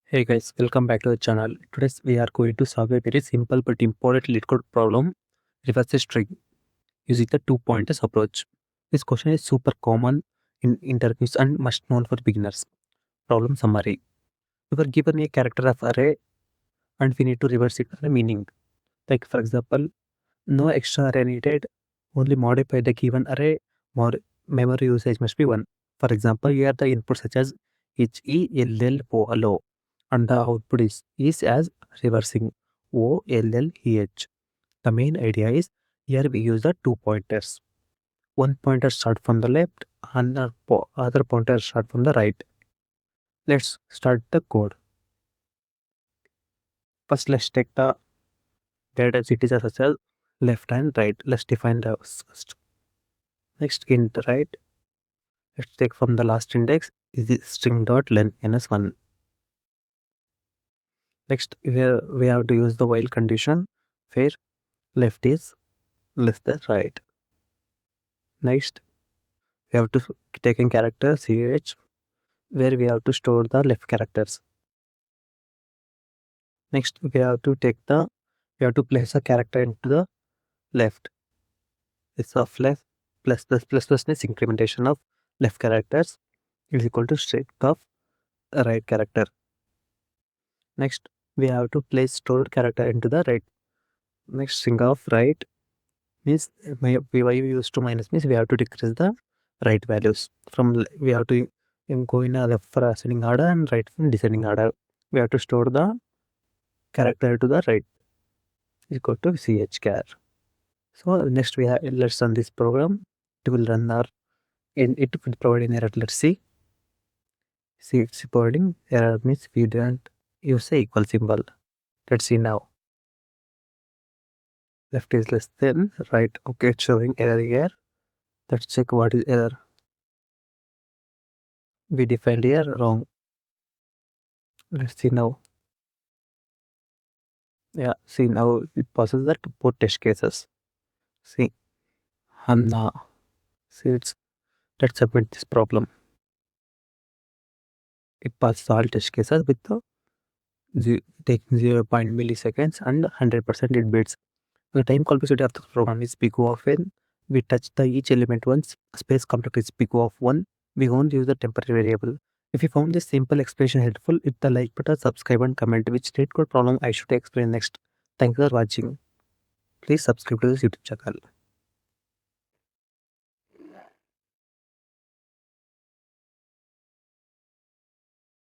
Hey guys, welcome back to the channel. Today we are going to solve a very simple but important LeetCode problem, reverse a string, using the two pointers approach. This question is super common in interviews and must known for beginners. Problem summary. We were given a character of array and we need to reverse it on a meaning. Like for example, no extra array needed, only modify the given array, more memory usage must be 1. For example, here the input such as HELL and the output is as reversing OLLEH. The main idea is here we use the two pointers. One pointer start from the left and the other pointer start from the right. Let's start the code. First, let's take the data cities such as left and right. Let's define the first. Next, int right. Let's take from the last index is the string dot length -1. Next, we have to use the while condition where left is less than right. Next, we have to take in character ch where we have to store the left characters. Next, we have to place a character into the left. It's of left plus is incrementation of left characters is equal to string of right character. Next, we have to place stored character into the right. Next, string of right means why we use to minus means we have to decrease the right values from we have to go in a left for ascending order and right from descending order. We have to store the character to the right is equal to char. So next we have let's run this program. It will run our it will provide an error. Let's see it's providing error means we didn't use a equal symbol. Let's see now. Left is less than right. Okay, it's showing error here. Let's check what is error. We defined here wrong. Let's see now. Yeah, see now it passes that both test cases. See, Hanna. See, let's submit this problem. It passes all test cases with the taking 0 milliseconds and 100% it beats. The time complexity of the program is big O of n. We touch the each element once. Space complexity is big O of 1. We won't use the temporary variable. If you found this simple explanation helpful, hit the like button, subscribe and comment which LeetCode problem I should explain next. Thank you for watching. Please subscribe to this YouTube channel.